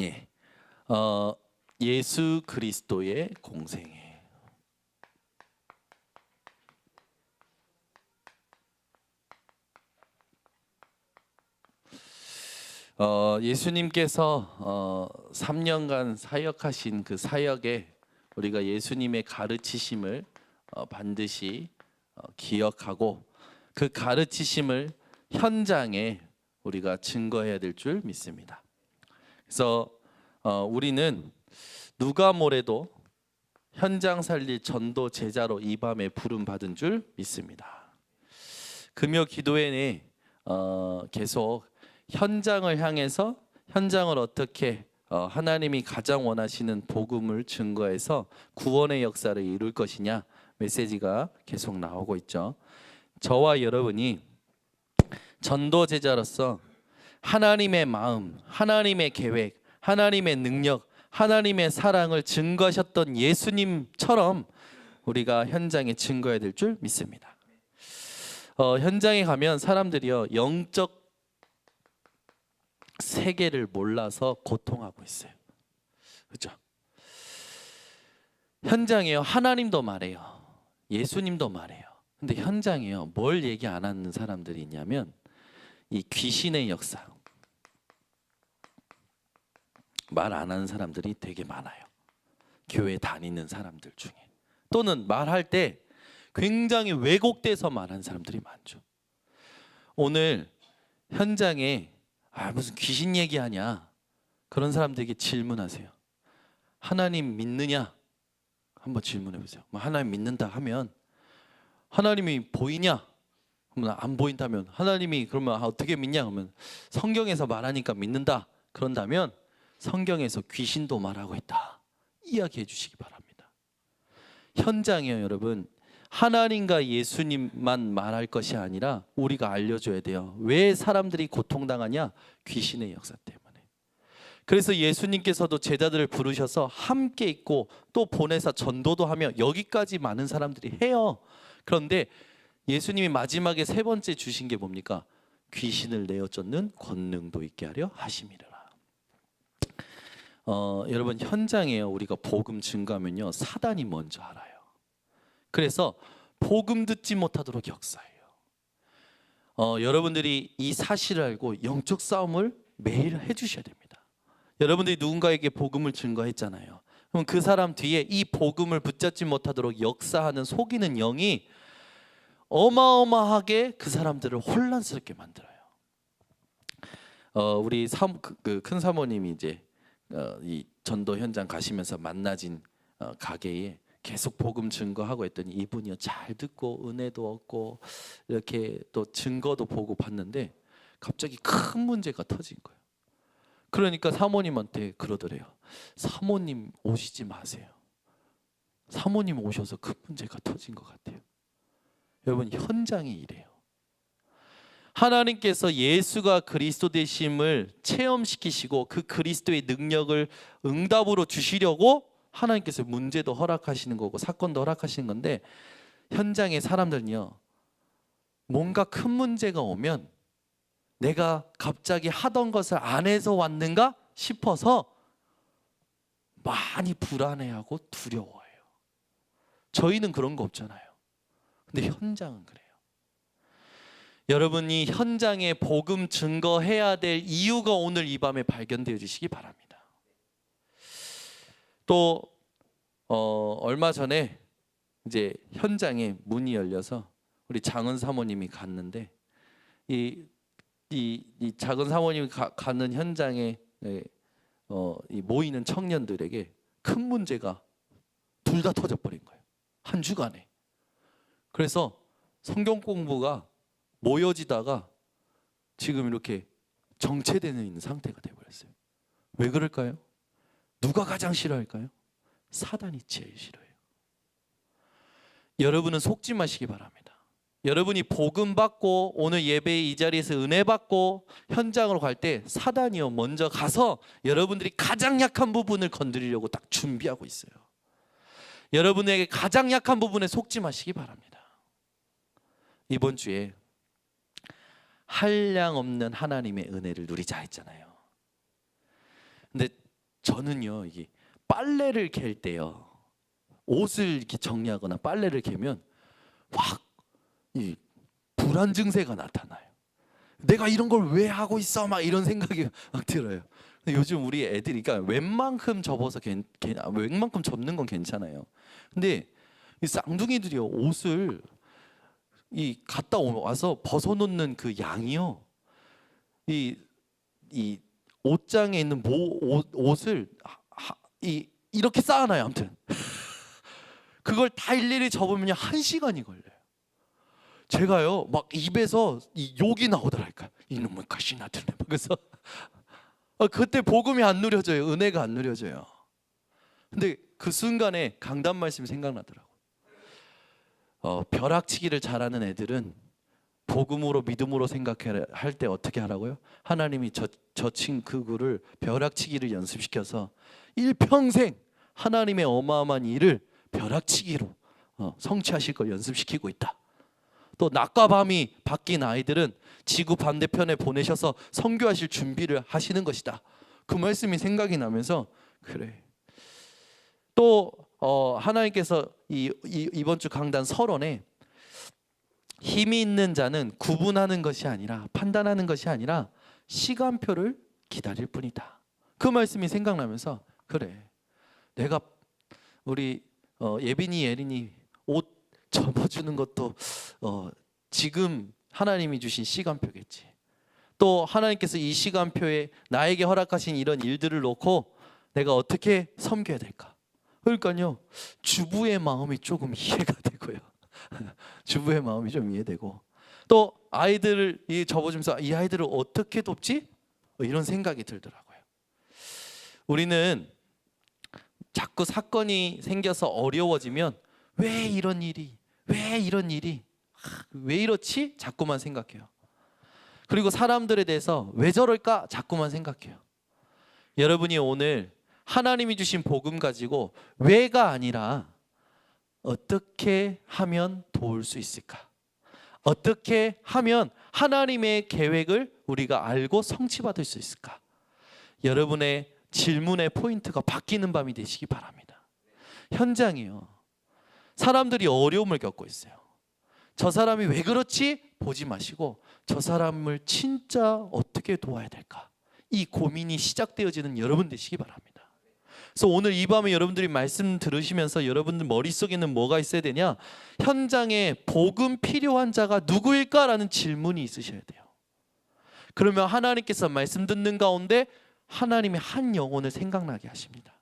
예, 어, 예수 그리스도의 공생애. 예수님께서 3년간 사역하신 그 사역에 우리가 예수님의 가르치심을 반드시 기억하고 그 가르치심을 현장에 우리가 증거해야 될 줄 믿습니다. 그래서 우리는 누가 뭐래도 현장 살릴 전도 제자로 이 밤에 부름 받은 줄 믿습니다. 금요 기도회는 계속 현장을 향해서 현장을 어떻게 하나님이 가장 원하시는 복음을 증거해서 구원의 역사를 이룰 것이냐 메시지가 계속 나오고 있죠. 저와 여러분이 전도 제자로서 하나님의 마음, 하나님의 계획, 하나님의 능력, 하나님의 사랑을 증거하셨던 예수님처럼 우리가 현장에 증거해야 될 줄 믿습니다. 현장에 가면 사람들이요 영적 세계를 몰라서 고통하고 있어요. 그렇죠? 현장에요 하나님도 말해요, 예수님도 말해요. 근데 현장에요 뭘 얘기 안 하는 사람들이 있냐면 이 귀신의 역사 말 안 하는 사람들이 되게 많아요. 교회 다니는 사람들 중에 또는 말할 때 굉장히 왜곡돼서 말하는 사람들이 많죠. 오늘 현장에 무슨 귀신 얘기하냐 그런 사람들에게 질문하세요. 하나님 믿느냐? 한번 질문해 보세요. 하나님 믿는다 하면 하나님이 보이냐? 그러면 안 보인다면 하나님이 그러면 어떻게 믿냐? 그러면 성경에서 말하니까 믿는다. 그런다면 성경에서 귀신도 말하고 있다. 이야기해 주시기 바랍니다. 현장이요 여러분 하나님과 예수님만 말할 것이 아니라 우리가 알려줘야 돼요. 왜 사람들이 고통당하냐? 귀신의 역사 때문에. 그래서 예수님께서도 제자들을 부르셔서 함께 있고 또 보내서 전도도 하며 여기까지 많은 사람들이 해요. 그런데 예수님이 마지막에 세 번째 주신 게 뭡니까? 귀신을 내어 쫓는 권능도 있게 하려 하심이라. 여러분 현장에요 우리가 복음 증가하면요 사단이 먼저 알아요. 그래서 복음 듣지 못하도록 역사해요. 여러분들이 이 사실을 알고 영적 싸움을 매일 해주셔야 됩니다. 여러분들이 누군가에게 복음을 증거했잖아요. 그럼 그 사람 뒤에 이 복음을 붙잡지 못하도록 역사하는 속이는 영이 어마어마하게 그 사람들을 혼란스럽게 만들어요. 우리 큰 사모님이 이제 이 전도 현장 가시면서 만나진 가게에 계속 복음 증거하고 했더니 이분이요 잘 듣고 은혜도 얻고 이렇게 또 증거도 보고 봤는데 갑자기 큰 문제가 터진 거예요. 그러니까 사모님한테 그러더래요. 사모님 오시지 마세요. 사모님 오셔서 큰 문제가 터진 것 같아요. 여러분 현장이 이래요. 하나님께서 예수가 그리스도 되심을 체험시키시고 그 그리스도의 능력을 응답으로 주시려고 하나님께서 문제도 허락하시는 거고 사건도 허락하시는 건데 현장의 사람들은요 뭔가 큰 문제가 오면 내가 갑자기 하던 것을 안 해서 왔는가 싶어서 많이 불안해하고 두려워해요. 저희는 그런 거 없잖아요. 근데 현장은 그래요. 여러분이 현장에 복음 증거해야 될 이유가 오늘 이 밤에 발견되어 주시기 바랍니다. 또 얼마 전에 이제 현장에 문이 열려서 우리 장은 사모님이 갔는데 이 작은 사모님이 가는 현장에 이 모이는 청년들에게 큰 문제가 둘 다 터져버린 거예요. 한 주간에. 그래서 성경 공부가 모여지다가 지금 이렇게 정체되는 있는 상태가 되어버렸어요. 왜 그럴까요? 누가 가장 싫어할까요? 사단이 제일 싫어해요. 여러분은 속지 마시기 바랍니다. 여러분이 복음 받고 오늘 예배의 이 자리에서 은혜 받고 현장으로 갈 때 사단이요 먼저 가서 여러분들이 가장 약한 부분을 건드리려고 딱 준비하고 있어요. 여러분에게 가장 약한 부분에 속지 마시기 바랍니다. 이번 주에 한량 없는 하나님의 은혜를 누리자 했잖아요. 근데 저는요, 이게 빨래를 갤 때요, 옷을 이렇게 정리하거나 빨래를 개면 확 이 불안 증세가 나타나요. 내가 이런 걸 왜 하고 있어? 막 이런 생각이 막 들어요. 근데 요즘 우리 애들이, 그러니까 웬만큼 접어서 웬만큼 접는 건 괜찮아요. 근데 이 쌍둥이들이요, 옷을 이 갔다 와서 벗어놓는 그 양이요, 이 옷장에 있는 옷을 이렇게 쌓아놔요. 아무튼 그걸 다 일일이 접으면 1시간이 걸려요. 제가요, 막 입에서 이 욕이 나오더라니까. 이놈의 가시나들네. 그래서 그때 복음이 안 누려져요. 은혜가 안 누려져요. 근데 그 순간에 강단 말씀이 생각나더라고. 벼락치기를 잘하는 애들은 복음으로 믿음으로 생각할 때 어떻게 하라고요? 하나님이 저친 그 구를 벼락치기를 연습시켜서 일평생 하나님의 어마어마한 일을 벼락치기로 성취하실 걸 연습시키고 있다. 또 낮과 밤이 바뀐 아이들은 지구 반대편에 보내셔서 선교하실 준비를 하시는 것이다. 그 말씀이 생각이 나면서 그래. 또 하나님께서 이번 주 강단 서론에 힘이 있는 자는 구분하는 것이 아니라, 판단하는 것이 아니라 시간표를 기다릴 뿐이다. 그 말씀이 생각나면서 그래, 내가 우리 예빈이 예린이 옷 접어주는 것도 지금 하나님이 주신 시간표겠지. 또 하나님께서 이 시간표에 나에게 허락하신 이런 일들을 놓고 내가 어떻게 섬겨야 될까? 그러니까요, 주부의 마음이 조금 이해가 되고요. 주부의 마음이 좀 이해되고, 또 아이들을 접어주면서 이 아이들을 어떻게 돕지? 이런 생각이 들더라고요. 우리는 자꾸 사건이 생겨서 어려워지면 왜 이런 일이 왜 이렇지? 자꾸만 생각해요. 그리고 사람들에 대해서 왜 저럴까? 자꾸만 생각해요. 여러분이 오늘 하나님이 주신 복음 가지고 왜가 아니라 어떻게 하면 도울 수 있을까? 어떻게 하면 하나님의 계획을 우리가 알고 성취받을 수 있을까? 여러분의 질문의 포인트가 바뀌는 밤이 되시기 바랍니다. 현장이요, 사람들이 어려움을 겪고 있어요. 저 사람이 왜 그렇지? 보지 마시고 저 사람을 진짜 어떻게 도와야 될까? 이 고민이 시작되어지는 여러분 되시기 바랍니다. 그래서 오늘 이 밤에 여러분들이 말씀 들으시면서 여러분들 머릿속에는 뭐가 있어야 되냐? 현장에 복음 필요한 자가 누구일까라는 질문이 있으셔야 돼요. 그러면 하나님께서 말씀 듣는 가운데 하나님의 한 영혼을 생각나게 하십니다.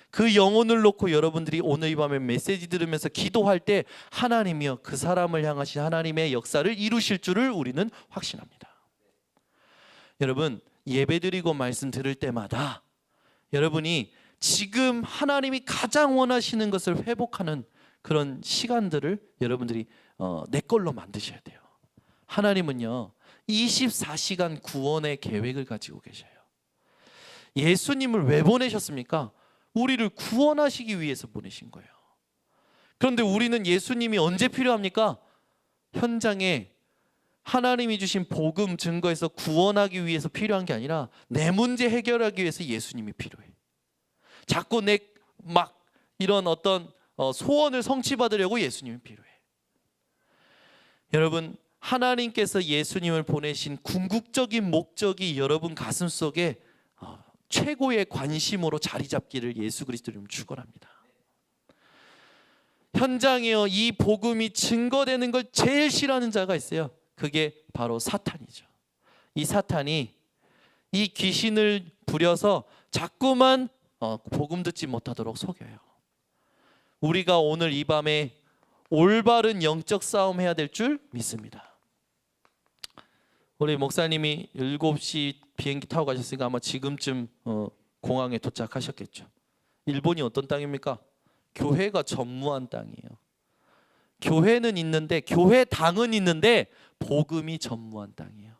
그 영혼을 놓고 여러분들이 오늘 이 밤에 메시지 들으면서 기도할 때 하나님이여 그 사람을 향하신 하나님의 역사를 이루실 줄을 우리는 확신합니다. 여러분, 예배드리고 말씀 들을 때마다 여러분이 지금 하나님이 가장 원하시는 것을 회복하는 그런 시간들을 여러분들이 내 걸로 만드셔야 돼요. 하나님은요 24시간 구원의 계획을 가지고 계셔요. 예수님을 왜 보내셨습니까? 우리를 구원하시기 위해서 보내신 거예요. 그런데 우리는 예수님이 언제 필요합니까? 현장에 하나님이 주신 복음 증거에서 구원하기 위해서 필요한 게 아니라 내 문제 해결하기 위해서 예수님이 필요해. 자꾸 내 막 이런 어떤 소원을 성취받으려고 예수님이 필요해. 여러분, 하나님께서 예수님을 보내신 궁극적인 목적이 여러분 가슴 속에 최고의 관심으로 자리 잡기를 예수 그리스도 이름으로 축원합니다. 현장에요, 이 복음이 증거되는 걸 제일 싫어하는 자가 있어요. 그게 바로 사탄이죠. 이 사탄이 이 귀신을 부려서 자꾸만 복음 듣지 못하도록 속여요. 우리가 오늘 이 밤에 올바른 영적 싸움 해야 될 줄 믿습니다. 우리 목사님이 7시 비행기 타고 가셨으니까 아마 지금쯤 공항에 도착하셨겠죠. 일본이 어떤 땅입니까? 교회가 전무한 땅이에요. 교회는 있는데, 교회당은 있는데 복음이 전무한 땅이에요.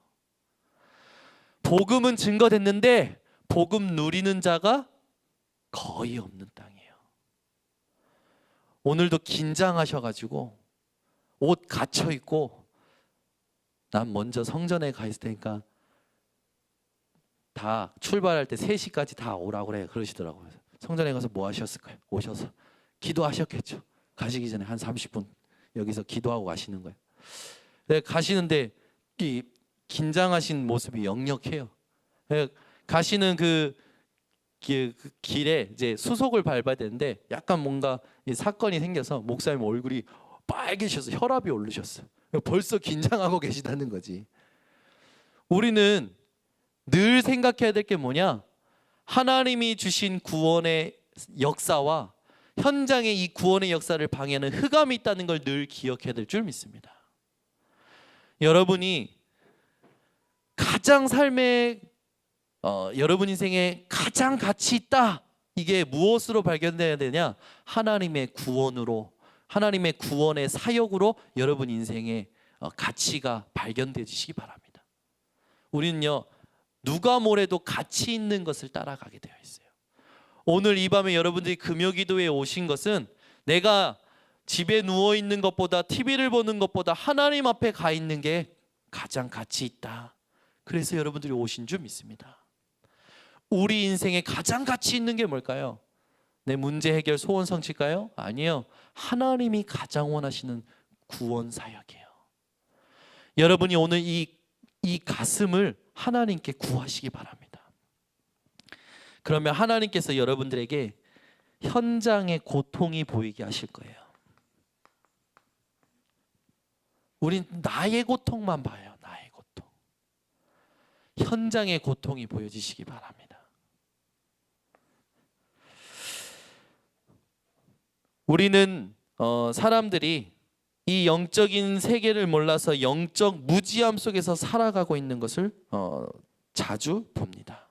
복음은 증거됐는데 복음 누리는 자가 거의 없는 땅이에요. 오늘도 긴장하셔가지고 옷 갇혀 있고 난 먼저 성전에 가 있을 테니까 다 출발할 때 3시까지 다 오라고 그래 그러시더라고요. 성전에 가서 뭐 하셨을까요? 오셔서 기도하셨겠죠. 가시기 전에 한 30분 여기서 기도하고 가시는 거예요. 네, 가시는데 이 긴장하신 모습이 역력해요. 네, 가시는 그 길에 이제 수속을 밟아야 되는데 약간 뭔가 사건이 생겨서 목사님 얼굴이 빨개셔서 혈압이 오르셨어요. 벌써 긴장하고 계시다는 거지. 우리는 늘 생각해야 될 게 뭐냐? 하나님이 주신 구원의 역사와 현장에 이 구원의 역사를 방해하는 흑암이 있다는 걸 늘 기억해야 될 줄 믿습니다. 여러분이 가장 삶의 여러분 인생에 가장 가치 있다. 이게 무엇으로 발견돼야 되냐? 하나님의 구원으로, 하나님의 구원의 사역으로 여러분 인생의 가치가 발견되시기 바랍니다. 우리는요, 누가 뭐래도 가치 있는 것을 따라가게 되어 있어요. 오늘 이 밤에 여러분들이 금요기도에 오신 것은 내가 집에 누워 있는 것보다 TV를 보는 것보다 하나님 앞에 가 있는 게 가장 가치 있다. 그래서 여러분들이 오신 줄 믿습니다. 우리 인생에 가장 가치 있는 게 뭘까요? 내 문제 해결 소원 성취일까요? 아니요. 하나님이 가장 원하시는 구원 사역이에요. 여러분이 오늘 이 가슴을 하나님께 구하시기 바랍니다. 그러면 하나님께서 여러분들에게 현장의 고통이 보이게 하실 거예요. 우린 나의 고통만 봐요. 나의 고통. 현장의 고통이 보여지시기 바랍니다. 우리는 사람들이 이 영적인 세계를 몰라서 영적 무지함 속에서 살아가고 있는 것을 자주 봅니다.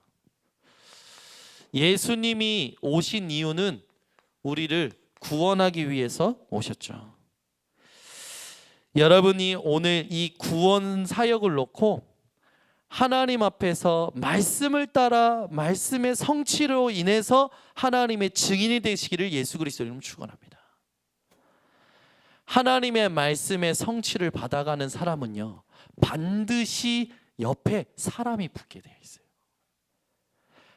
예수님이 오신 이유는 우리를 구원하기 위해서 오셨죠. 여러분이 오늘 이 구원 사역을 놓고 하나님 앞에서 말씀을 따라 말씀의 성취로 인해서 하나님의 증인이 되시기를 예수 그리스도 이름으로 축원합니다. 하나님의 말씀의 성취를 받아가는 사람은요, 반드시 옆에 사람이 붙게 되어 있어요.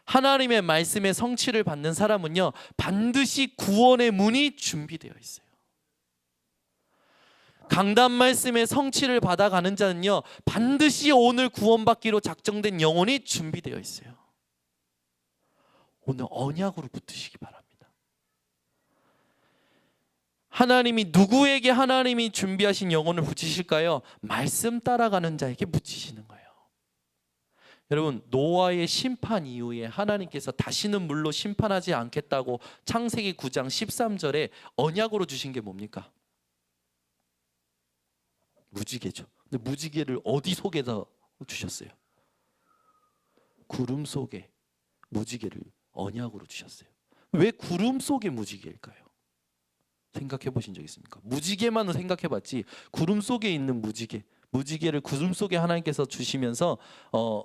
하나님의 말씀의 성취를 받는 사람은요, 반드시 구원의 문이 준비되어 있어요. 강단 말씀의 성취를 받아가는 자는요, 반드시 오늘 구원받기로 작정된 영혼이 준비되어 있어요. 오늘 언약으로 붙으시기 바랍니다. 하나님이 누구에게 하나님이 준비하신 영혼을 붙이실까요? 말씀 따라가는 자에게 붙이시는 거예요. 여러분, 노아의 심판 이후에 하나님께서 다시는 물로 심판하지 않겠다고 창세기 9장 13절에 언약으로 주신 게 뭡니까? 무지개죠. 근데 무지개를 어디 속에다 주셨어요? 구름 속에 무지개를 언약으로 주셨어요. 왜 구름 속에 무지개일까요? 생각해 보신 적 있습니까? 무지개만은 생각해 봤지 구름 속에 있는 무지개를 구름 속에 하나님께서 주시면서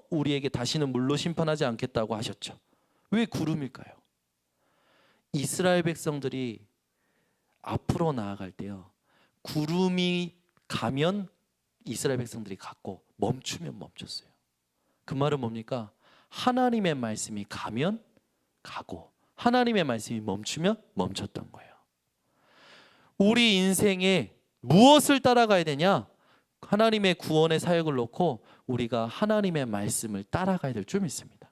우리에게 다시는 물로 심판하지 않겠다고 하셨죠. 왜 구름일까요? 이스라엘 백성들이 앞으로 나아갈 때요, 구름이 가면 이스라엘 백성들이 갔고 멈추면 멈췄어요. 그 말은 뭡니까? 하나님의 말씀이 가면 가고 하나님의 말씀이 멈추면 멈췄던 거예요. 우리 인생에 무엇을 따라가야 되냐? 하나님의 구원의 사역을 놓고 우리가 하나님의 말씀을 따라가야 될 줄 믿습니다.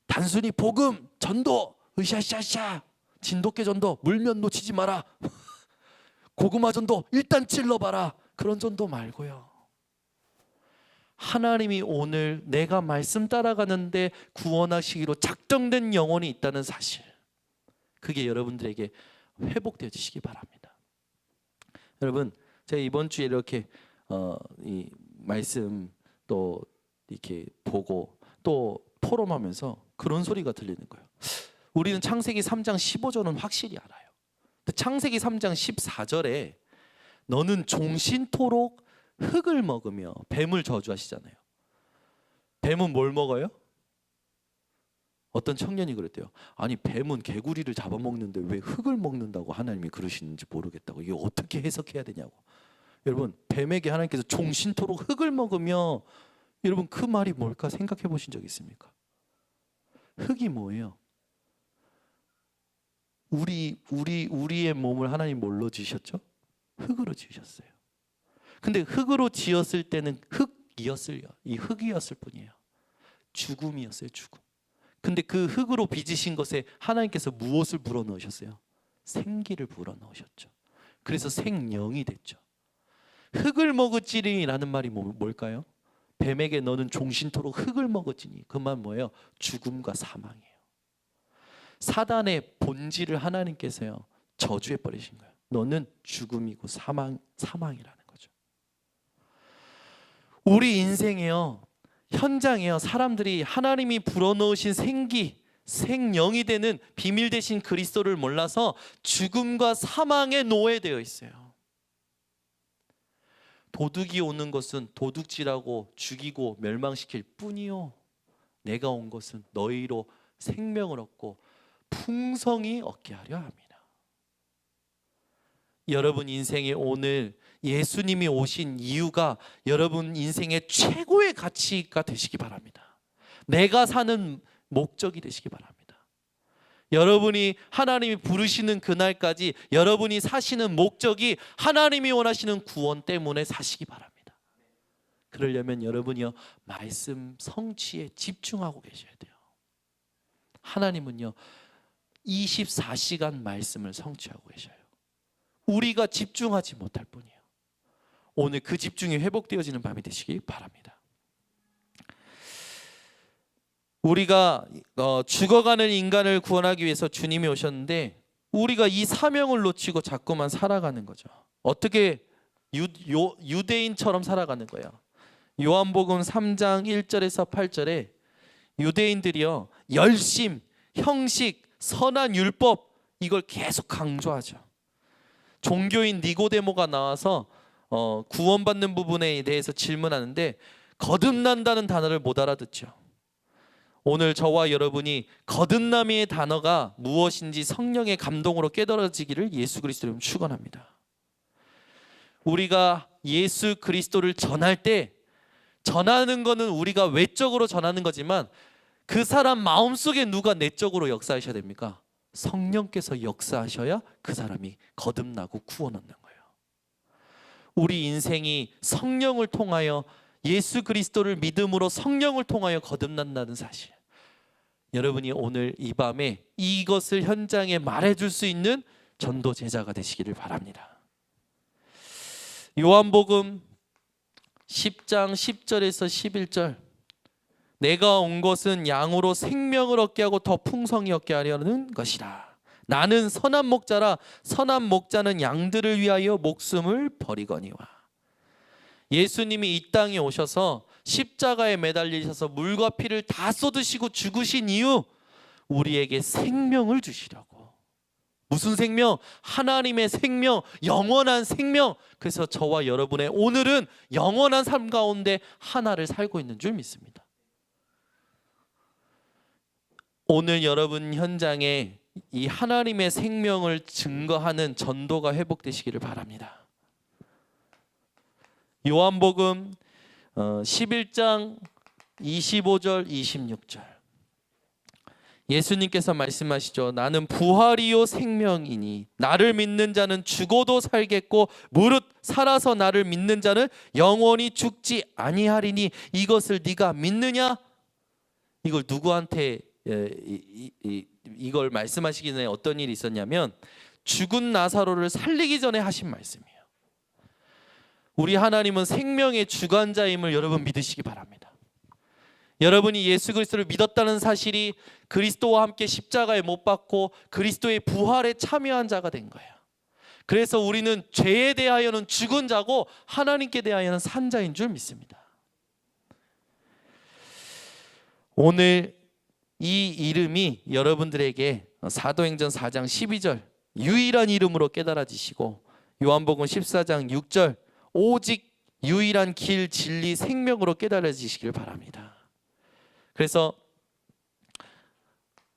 단순히 복음, 전도, 으샤샤샤, 진돗개 전도, 물면 놓치지 마라, 고구마 전도 일단 찔러봐라, 그런 전도 말고요. 하나님이 오늘 내가 말씀 따라가는데 구원하시기로 작정된 영혼이 있다는 사실, 그게 여러분들에게 회복되시기 바랍니다. 여러분, 제가 이번 주에 이렇게 이 말씀 또 이렇게 보고 또 포럼하면서 그런 소리가 들리는 거예요. 우리는 창세기 3장 15절은 확실히 알아요. 근데 창세기 3장 14절에 너는 종신토록 흙을 먹으며, 뱀을 저주하시잖아요. 뱀은 뭘 먹어요? 어떤 청년이 그랬대요. 아니, 뱀은 개구리를 잡아먹는데 왜 흙을 먹는다고 하나님이 그러시는지 모르겠다고. 이게 어떻게 해석해야 되냐고. 여러분, 뱀에게 하나님께서 종신토록 흙을 먹으며 여러분 그 말이 뭘까 생각해 보신 적 있습니까? 흙이 뭐예요? 우리의 몸을 하나님 뭘로 지으셨죠? 흙으로 지으셨어요. 근데 흙으로 지었을 때는 흙이었을 뿐이에요. 죽음이었어요, 죽음. 근데 그 흙으로 빚으신 것에 하나님께서 무엇을 불어넣으셨어요? 생기를 불어넣으셨죠. 그래서 생명이 됐죠. 흙을 먹을지니라는 말이 뭘까요? 뱀에게 너는 종신토록 흙을 먹을지니. 그 말 뭐예요? 죽음과 사망이에요. 사단의 본질을 하나님께서요 저주해 버리신 거예요. 너는 죽음이고 사망이라는 거죠. 우리 인생에요, 현장에요, 사람들이 하나님이 불어넣으신 생명이 되는 비밀 되신 그리스도를 몰라서 죽음과 사망에 노예되어 있어요. 도둑이 오는 것은 도둑질하고 죽이고 멸망시킬 뿐이요, 내가 온 것은 너희로 생명을 얻고 풍성히 얻게 하려 합니다. 여러분 인생에 오늘 예수님이 오신 이유가 여러분 인생의 최고의 가치가 되시기 바랍니다. 내가 사는 목적이 되시기 바랍니다. 여러분이 하나님이 부르시는 그날까지 여러분이 사시는 목적이 하나님이 원하시는 구원 때문에 사시기 바랍니다. 그러려면 여러분이요 말씀 성취에 집중하고 계셔야 돼요. 하나님은요 24시간 말씀을 성취하고 계셔요. 우리가 집중하지 못할 뿐이에요. 오늘 그 집중이 회복되어지는 밤이 되시기 바랍니다. 우리가 죽어가는 인간을 구원하기 위해서 주님이 오셨는데 우리가 이 사명을 놓치고 자꾸만 살아가는 거죠. 어떻게 유대인처럼 살아가는 거예요. 요한복음 3장 1절에서 8절에 유대인들이요 열심, 형식, 선한 율법 이걸 계속 강조하죠. 종교인 니고데모가 나와서 구원받는 부분에 대해서 질문하는데 거듭난다는 단어를 못 알아듣죠. 오늘 저와 여러분이 거듭남의 단어가 무엇인지 성령의 감동으로 깨달아지기를 예수 그리스도로 축원합니다. 우리가 예수 그리스도를 전할 때 전하는 것은 우리가 외적으로 전하는 거지만 그 사람 마음속에 누가 내적으로 역사하셔야 됩니까? 성령께서 역사하셔야 그 사람이 거듭나고 구원 얻는 거예요. 우리 인생이 성령을 통하여 예수 그리스도를 믿음으로 성령을 통하여 거듭난다는 사실, 여러분이 오늘 이 밤에 이것을 현장에 말해줄 수 있는 전도 제자가 되시기를 바랍니다. 요한복음 10장 10절에서 11절, 내가 온 것은 양으로 생명을 얻게 하고 더 풍성히 얻게 하려는 것이라. 나는 선한 목자라. 선한 목자는 양들을 위하여 목숨을 버리거니와. 예수님이 이 땅에 오셔서 십자가에 매달리셔서 물과 피를 다 쏟으시고 죽으신 이유, 우리에게 생명을 주시려고. 무슨 생명? 하나님의 생명, 영원한 생명. 그래서 저와 여러분의 오늘은 영원한 삶 가운데 하나를 살고 있는 줄 믿습니다. 오늘 여러분 현장에 이 하나님의 생명을 증거하는 전도가 회복되시기를 바랍니다. 요한복음 11장 25절 26절, 예수님께서 말씀하시죠. 나는 부활이요 생명이니 나를 믿는 자는 죽어도 살겠고 무릇 살아서 나를 믿는 자는 영원히 죽지 아니하리니 이것을 네가 믿느냐? 이걸 누구한테 이걸 말씀하시기 전에 어떤 일이 있었냐면 죽은 나사로를 살리기 전에 하신 말씀이에요. 우리 하나님은 생명의 주관자임을 여러분 믿으시기 바랍니다. 여러분이 예수 그리스도를 믿었다는 사실이 그리스도와 함께 십자가에 못 박고 그리스도의 부활에 참여한 자가 된 거예요. 그래서 우리는 죄에 대하여는 죽은 자고 하나님께 대하여는 산 자인 줄 믿습니다. 오늘 이 이름이 여러분들에게 사도행전 4장 12절 유일한 이름으로 깨달아지시고, 요한복음 14장 6절 오직 유일한 길, 진리, 생명으로 깨달아지시길 바랍니다. 그래서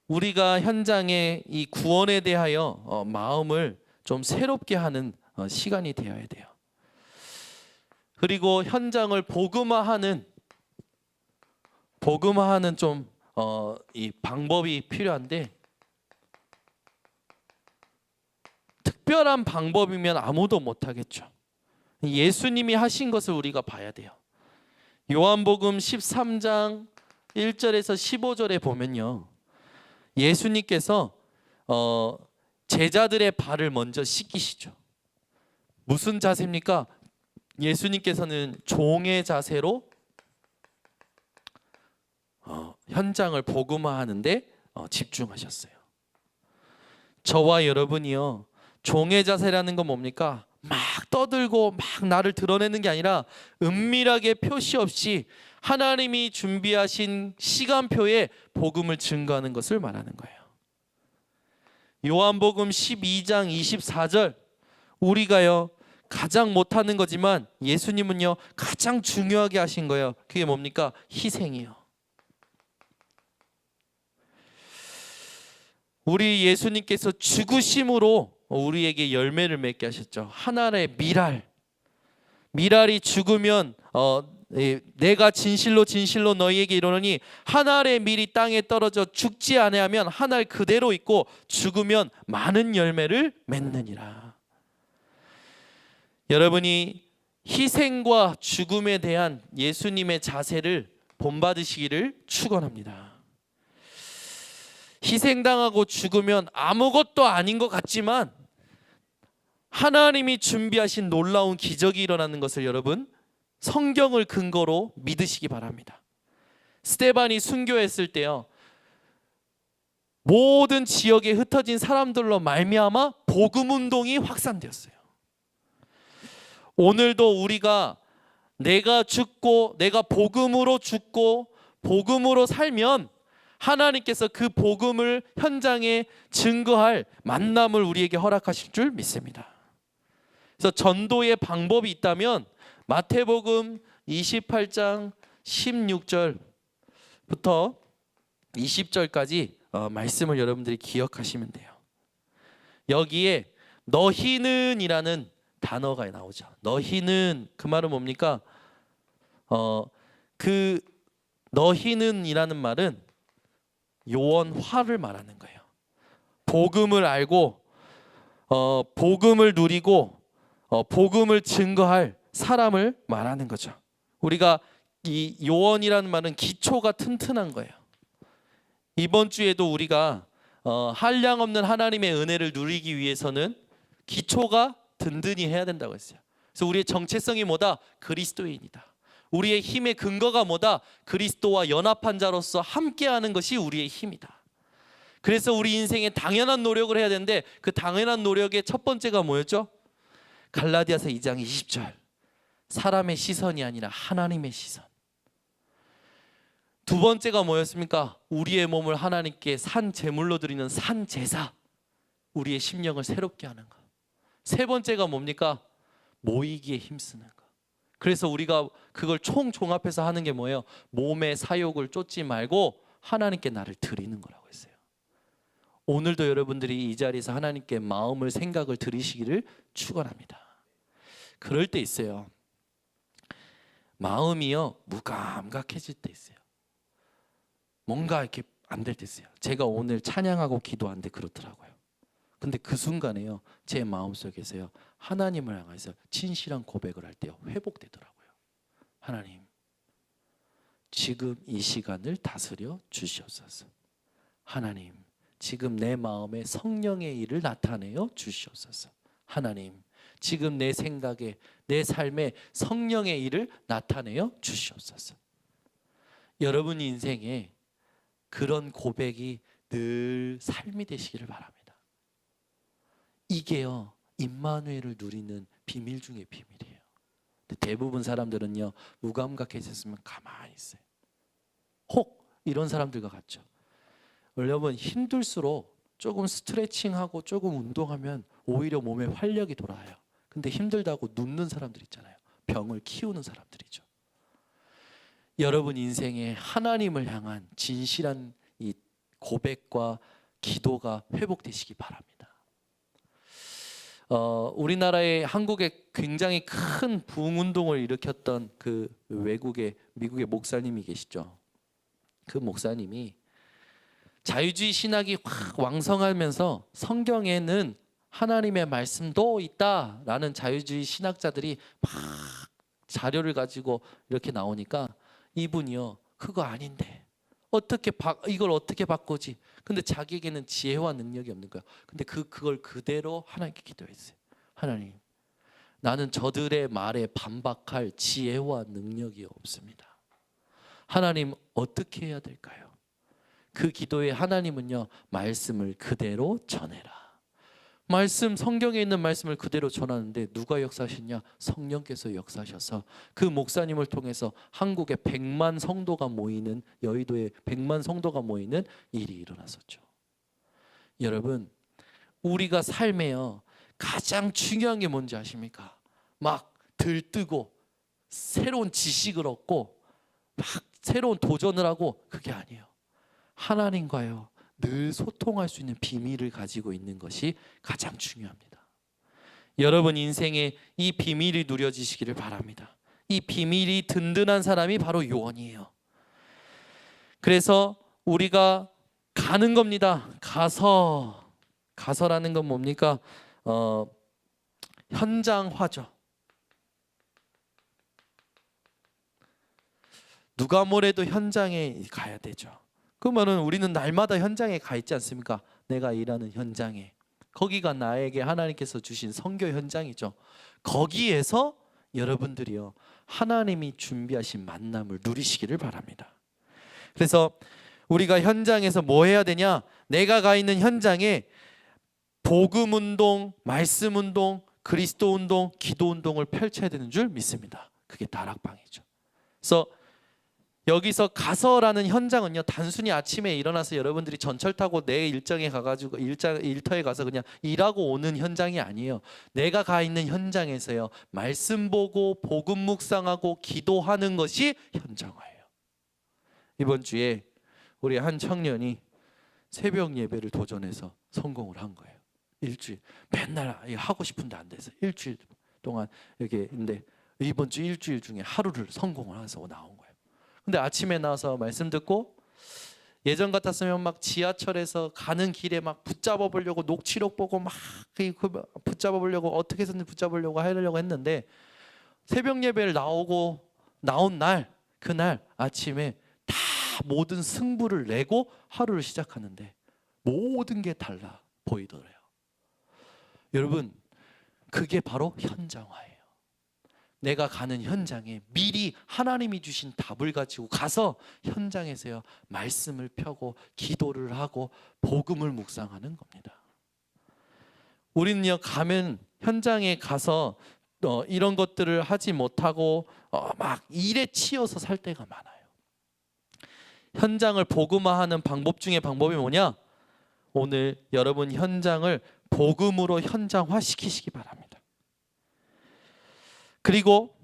우리가 현장에 이 구원에 대하여 마음을 좀 새롭게 하는 시간이 되어야 돼요. 그리고 현장을 복음화하는 복음화하는 좀 이 방법이 필요한데, 특별한 방법이면 아무도 못하겠죠. 예수님이 하신 것을 우리가 봐야 돼요. 요한복음 13장 1절에서 15절에 보면요, 예수님께서 제자들의 발을 먼저 씻기시죠. 무슨 자세입니까? 예수님께서는 종의 자세로 현장을 복음화하는데 집중하셨어요. 저와 여러분이요, 종의 자세라는 건 뭡니까? 막 떠들고 막 나를 드러내는 게 아니라 은밀하게 표시 없이 하나님이 준비하신 시간표에 복음을 증거하는 것을 말하는 거예요. 요한복음 12장 24절, 우리가요 가장 못하는 거지만 예수님은요 가장 중요하게 하신 거예요. 그게 뭡니까? 희생이요. 우리 예수님께서 죽으심으로 우리에게 열매를 맺게 하셨죠. 하나의 미랄이 죽으면 내가 진실로 진실로 너희에게 이르노니 한 알의 밀이 땅에 떨어져 죽지 아니하면 한 알 그대로 있고 죽으면 많은 열매를 맺느니라. 여러분이 희생과 죽음에 대한 예수님의 자세를 본받으시기를 축원합니다. 희생당하고 죽으면 아무것도 아닌 것 같지만 하나님이 준비하신 놀라운 기적이 일어나는 것을 여러분 성경을 근거로 믿으시기 바랍니다. 스데반이 순교했을 때요, 모든 지역에 흩어진 사람들로 말미암아 복음 운동이 확산되었어요. 오늘도 우리가 내가 죽고 내가 복음으로 죽고 복음으로 살면 하나님께서 그 복음을 현장에 증거할 만남을 우리에게 허락하실 줄 믿습니다. 그래서 전도의 방법이 있다면 마태복음 28장 16절부터 20절까지 말씀을 여러분들이 기억하시면 돼요. 여기에 너희는 이라는 단어가 나오죠. 너희는, 그 말은 뭡니까? 그 너희는 이라는 말은 요원화를 말하는 거예요. 복음을 알고 복음을 누리고 복음을 증거할 사람을 말하는 거죠. 우리가 이 요원이라는 말은 기초가 튼튼한 거예요. 이번 주에도 우리가 한량없는 하나님의 은혜를 누리기 위해서는 기초가 든든히 해야 된다고 했어요. 그래서 우리의 정체성이 뭐다? 그리스도인이다. 우리의 힘의 근거가 뭐다? 그리스도와 연합한 자로서 함께하는 것이 우리의 힘이다. 그래서 우리 인생에 당연한 노력을 해야 되는데 그 당연한 노력의 첫 번째가 뭐였죠? 갈라디아서 2장 20절, 사람의 시선이 아니라 하나님의 시선. 두 번째가 뭐였습니까? 우리의 몸을 하나님께 산 제물로 드리는 산 제사, 우리의 심령을 새롭게 하는 것. 세 번째가 뭡니까? 모이기에 힘쓰는 것. 그래서 우리가 그걸 총종합해서 하는 게 뭐예요? 몸의 사욕을 쫓지 말고 하나님께 나를 드리는 거라고 했어요. 오늘도 여러분들이 이 자리에서 하나님께 마음을, 생각을 드리시기를 축원합니다. 그럴 때 있어요. 마음이요 무감각해질 때 있어요. 뭔가 이렇게 안 될 때 있어요. 제가 오늘 찬양하고 기도하는데 그렇더라고요. 근데 그 순간에요, 제 마음속에서요 하나님을 향해서 진실한 고백을 할 때요 회복되더라고요. 하나님, 지금 이 시간을 다스려 주시옵소서. 하나님, 지금 내 마음에 성령의 일을 나타내어 주시옵소서. 하나님, 지금 내 생각에, 내 삶에 성령의 일을 나타내어 주시옵소서. 여러분 인생에 그런 고백이 늘 삶이 되시기를 바랍니다. 이게요 임마누엘을 누리는 비밀 중의 비밀이에요. 근데 대부분 사람들은요 무감각해졌으면 가만히 있어요. 혹 이런 사람들과 같죠. 여러분 힘들수록 조금 스트레칭하고 조금 운동하면 오히려 몸에 활력이 돌아와요. 근데 힘들다고 눕는 사람들 있잖아요. 병을 키우는 사람들이죠. 여러분 인생에 하나님을 향한 진실한 이 고백과 기도가 회복되시기 바랍니다. 우리나라의 한국에 굉장히 큰 부흥운동을 일으켰던 그 미국의 목사님이 계시죠. 그 목사님이 자유주의 신학이 확 왕성하면서 성경에는 하나님의 말씀도 있다라는 자유주의 신학자들이 막 자료를 가지고 이렇게 나오니까 이분이요, 그거 아닌데 이걸 어떻게 바꾸지? 근데 자기에게는 지혜와 능력이 없는 거야. 근데 그걸 그대로 하나님께 기도했어요. 하나님, 나는 저들의 말에 반박할 지혜와 능력이 없습니다. 하나님, 어떻게 해야 될까요? 그 기도에 하나님은요, 말씀을 그대로 전해라. 성경에 있는 말씀을 그대로 전하는데 누가 역사하셨냐? 성령께서 역사하셔서 그 목사님을 통해서 한국에 100만 성도가 모이는, 여의도에 100만 성도가 모이는 일이 일어났었죠. 여러분, 우리가 삶에요, 가장 중요한 게 뭔지 아십니까? 막 들뜨고 새로운 지식을 얻고 막 새로운 도전을 하고, 그게 아니에요. 하나님과요, 늘 소통할 수 있는 비밀을 가지고 있는 것이 가장 중요합니다. 여러분 인생에 이 비밀이 누려지시기를 바랍니다. 이 비밀이 든든한 사람이 바로 요원이에요. 그래서 우리가 가는 겁니다. 가서라는 건 뭡니까? 현장화죠. 누가 뭐래도 현장에 가야 되죠. 그러면은 우리는 날마다 현장에 가 있지 않습니까? 내가 일하는 현장에. 거기가 나에게 하나님께서 주신 선교 현장이죠. 거기에서 여러분들이요, 하나님이 준비하신 만남을 누리시기를 바랍니다. 그래서 우리가 현장에서 뭐 해야 되냐? 내가 가 있는 현장에 복음 운동, 말씀 운동, 그리스도 운동, 기도 운동을 펼쳐야 되는 줄 믿습니다. 그게 다락방이죠. 그래서 여기서 가서라는 현장은요, 단순히 아침에 일어나서 여러분들이 전철 타고 내 일정에 가가지고 일터에 가서 그냥 일하고 오는 현장이 아니에요. 내가 가 있는 현장에서요, 말씀 보고 복음 묵상하고 기도하는 것이 현장화예요. 이번 주에 우리 한 청년이 새벽 예배를 도전해서 성공을 한 거예요. 일주일 맨날 하고 싶은데 안 돼서 일주일 동안 이렇게 했는데, 이번 주 일주일 중에 하루를 성공을 해서 나온 거예요. 근데 아침에 나와서 말씀 듣고, 예전 같았으면 막 지하철에서 가는 길에 막 붙잡아 보려고 녹취록 보고 막 붙잡아 보려고 어떻게 해서든 붙잡으려고 하려고 했는데, 새벽 예배를 나온 날, 그날 아침에 다 모든 승부를 내고 하루를 시작하는데 모든 게 달라 보이더래요. 여러분, 그게 바로 현장화예요. 내가 가는 현장에 미리 하나님이 주신 답을 가지고 가서 현장에서요, 말씀을 펴고 기도를 하고 복음을 묵상하는 겁니다. 우리는요, 가면 현장에 가서 이런 것들을 하지 못하고 막 일에 치여서 살 때가 많아요. 현장을 복음화하는 방법 중에 방법이 뭐냐? 오늘 여러분 현장을 복음으로 현장화시키시기 바랍니다. 그리고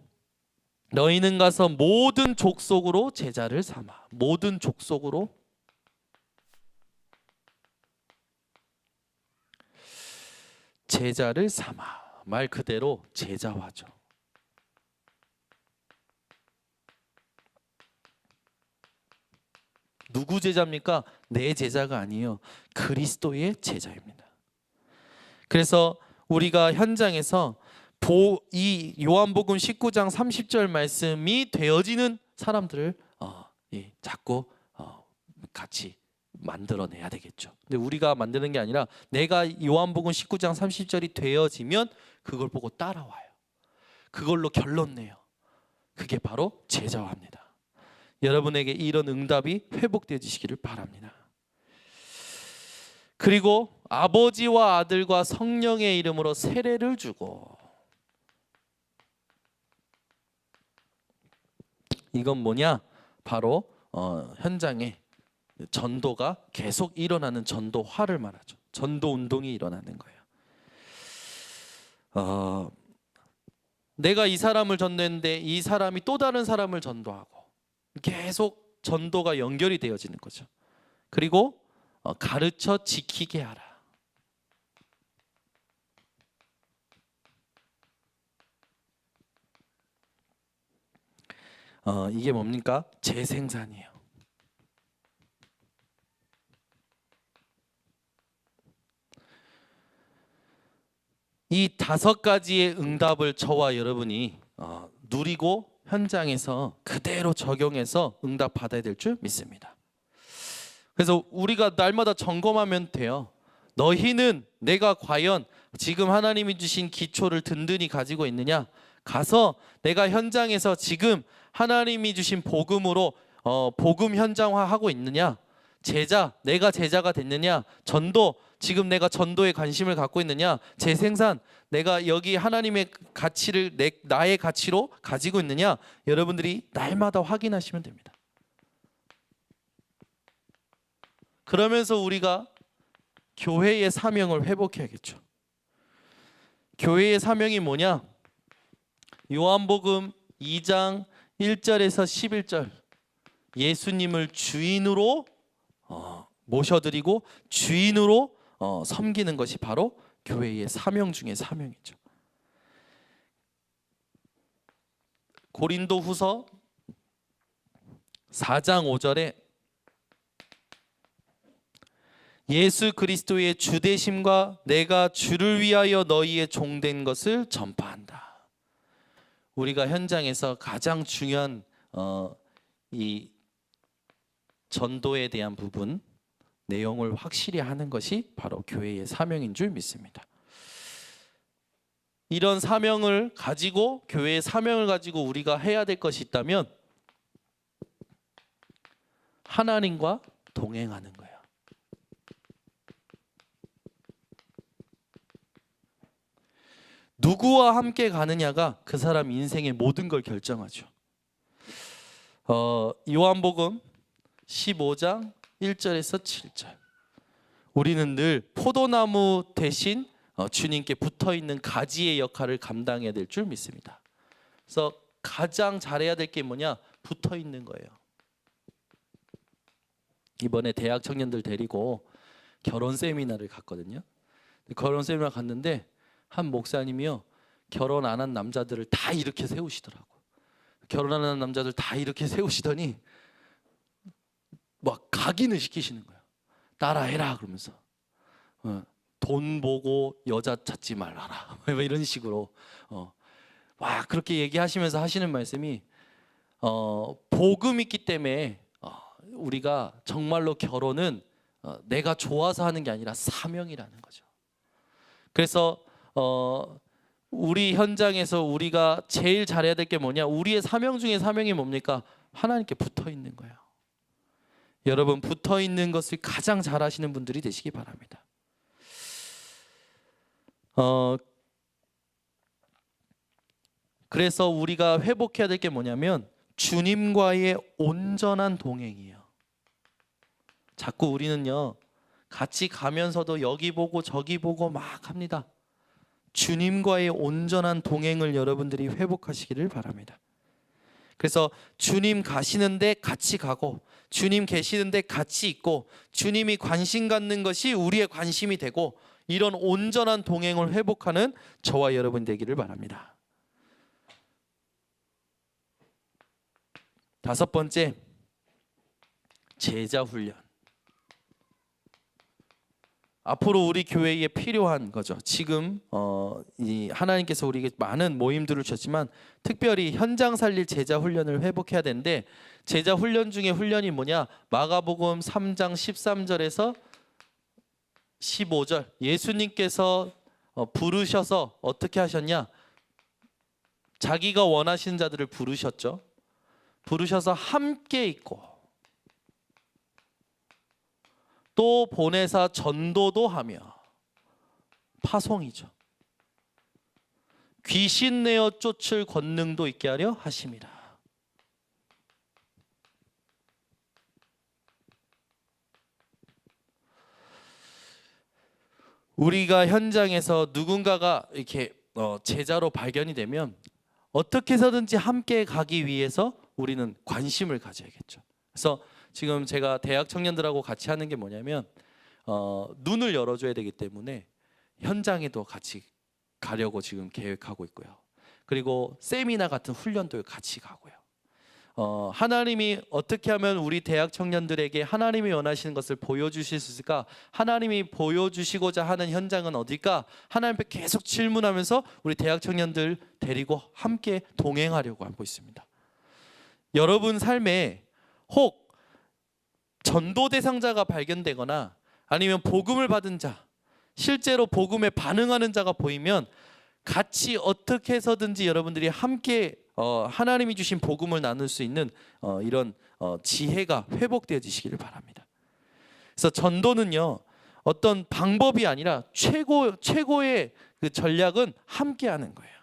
너희는 가서 모든 족속으로 제자를 삼아. 모든 족속으로. 제자를 삼아. 말 그대로 제자화죠. 누구 제자입니까? 내 제자가 아니에요. 그리스도의 제자입니다. 그래서 우리가 현장에서 이 요한복음 19장 30절 말씀이 되어지는 사람들을 자꾸 같이 만들어내야 되겠죠. 근데 우리가 만드는 게 아니라 내가 요한복음 19장 30절이 되어지면 그걸 보고 따라와요. 그걸로 결론 내요. 그게 바로 제자화입니다. 여러분에게 이런 응답이 회복되어지시기를 바랍니다. 그리고 아버지와 아들과 성령의 이름으로 세례를 주고. 이건 뭐냐? 바로 현장에 전도가 계속 일어나는 전도화를 말하죠. 전도 운동이 일어나는 거예요. 내가 이 사람을 전도했는데 이 사람이 또 다른 사람을 전도하고 계속 전도가 연결이 되어지는 거죠. 그리고 가르쳐 지키게 하라. 이게 뭡니까? 재생산이에요. 이 5가지의 응답을 저와 여러분이 누리고 현장에서 그대로 적용해서 응답 받아야 될 줄 믿습니다. 그래서 우리가 날마다 점검하면 돼요. 너희는 내가 과연 지금 하나님이 주신 기초를 든든히 가지고 있느냐? 가서 내가 현장에서 지금 하나님이 주신 복음으로 복음 현장화하고 있느냐? 내가 제자가 됐느냐? 전도, 지금 내가 전도에 관심을 갖고 있느냐? 재생산, 내가 여기 하나님의 가치를 나의 가치로 가지고 있느냐? 여러분들이 날마다 확인하시면 됩니다. 그러면서 우리가 교회의 사명을 회복해야겠죠. 교회의 사명이 뭐냐? 요한복음 2장 1절에서 11절, 예수님을 주인으로 모셔드리고 주인으로 섬기는 것이 바로 교회의 사명 중에 사명이죠. 고린도후서 4장 5절에 예수 그리스도의 주되심과 내가 주를 위하여 너희의 종된 것을 전파한다. 우리가 현장에서 가장 중요한 이 전도에 대한 부분, 내용을 확실히 하는 것이 바로 교회의 사명인 줄 믿습니다. 이런 사명을 가지고, 교회의 사명을 가지고 우리가 해야 될 것이 있다면 하나님과 동행하는 거예요. 누구와 함께 가느냐가 그 사람 인생의 모든 걸 결정하죠. 요한복음 15장 1절에서 7절, 우리는 늘 포도나무 대신 주님께 붙어있는 가지의 역할을 감당해야 될 줄 믿습니다. 그래서 가장 잘해야 될 게 뭐냐? 붙어있는 거예요. 이번에 대학 청년들 데리고 결혼 세미나를 갔거든요. 결혼 세미나 갔는데 한 목사님이요, 결혼 안 한 남자들을 다 이렇게 세우시더라고. 결혼 안 한 남자들 다 이렇게 세우시더니 막 각인을 시키시는 거예요. 따라해라 그러면서 돈 보고 여자 찾지 말라라 이런 식으로 막 그렇게 얘기하시면서 하시는 말씀이 복음 있기 때문에 우리가 정말로 결혼은 내가 좋아서 하는 게 아니라 사명이라는 거죠. 그래서 우리 현장에서 우리가 제일 잘해야 될 게 뭐냐? 우리의 사명 중에 사명이 뭡니까? 하나님께 붙어 있는 거예요. 여러분, 붙어 있는 것을 가장 잘하시는 분들이 되시기 바랍니다. 그래서 우리가 회복해야 될 게 뭐냐면 주님과의 온전한 동행이에요. 자꾸 우리는요, 같이 가면서도 여기 보고 저기 보고 막 합니다. 주님과의 온전한 동행을 여러분들이 회복하시기를 바랍니다. 그래서 주님 가시는데 같이 가고, 주님 계시는데 같이 있고, 주님이 관심 갖는 것이 우리의 관심이 되고, 이런 온전한 동행을 회복하는 저와 여러분 되기를 바랍니다. 5번째, 제자 훈련. 앞으로 우리 교회에 필요한 거죠. 지금 이 하나님께서 우리에게 많은 모임들을 주셨지만 특별히 현장 살릴 제자 훈련을 회복해야 되는데, 제자 훈련 중에 훈련이 뭐냐? 마가복음 3장 13절에서 15절, 예수님께서 부르셔서 어떻게 하셨냐? 자기가 원하시는 자들을 부르셨죠. 부르셔서 함께 있고 또 보내사 전도도 하며, 파송이죠. 귀신 내어 쫓을 권능도 있게 하려 하심이라. 우리가 현장에서 누군가가 이렇게 제자로 발견이 되면 어떻게 해서든지 함께 가기 위해서 우리는 관심을 가져야겠죠. 그래서 지금 제가 대학 청년들하고 같이 하는 게 뭐냐면 눈을 열어줘야 되기 때문에 현장에도 같이 가려고 지금 계획하고 있고요. 그리고 세미나 같은 훈련도 같이 가고요. 하나님이 어떻게 하면 우리 대학 청년들에게 하나님이 원하시는 것을 보여주실 수 있을까? 하나님이 보여주시고자 하는 현장은 어딜까? 하나님 앞에 계속 질문하면서 우리 대학 청년들 데리고 함께 동행하려고 하고 있습니다. 여러분 삶에 혹 전도 대상자가 발견되거나 아니면 복음을 받은 자, 실제로 복음에 반응하는 자가 보이면 같이 어떻게 해서든지 여러분들이 함께 하나님이 주신 복음을 나눌 수 있는 이런 지혜가 회복되어지시기를 바랍니다. 그래서 전도는요, 어떤 방법이 아니라 최고의 그 전략은 함께하는 거예요.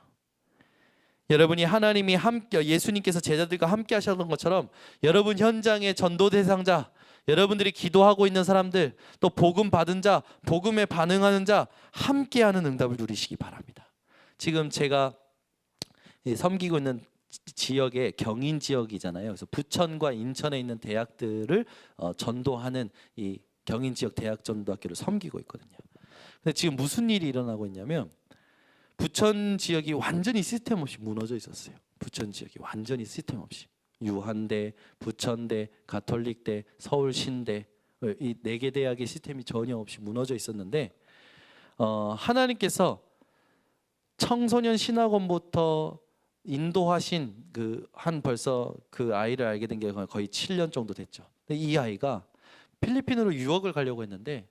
여러분이 하나님이 함께, 예수님께서 제자들과 함께 하셨던 것처럼 여러분 현장의 전도 대상자, 여러분들이 기도하고 있는 사람들, 또 복음 받은 자, 복음에 반응하는 자, 함께하는 응답을 누리시기 바랍니다. 지금 제가 섬기고 있는 지역의 경인 지역이잖아요. 그래서 부천과 인천에 있는 대학들을 전도하는 이 경인 지역 대학 전도학교를 섬기고 있거든요. 근데 지금 무슨 일이 일어나고 있냐면 부천 지역이 완전히 시스템 없이 무너져 있었어요. 부천 지역이 완전히 시스템 없이 유한대, 부천대, 가톨릭대, 서울신대 이 4개 대학의 시스템이 전혀 없이 무너져 있었는데 하나님께서 청소년 신학원부터 인도하신 벌써 그 아이를 알게 된 게 거의 7년 정도 됐죠. 근데 이 아이가 필리핀으로 유학을 가려고 했는데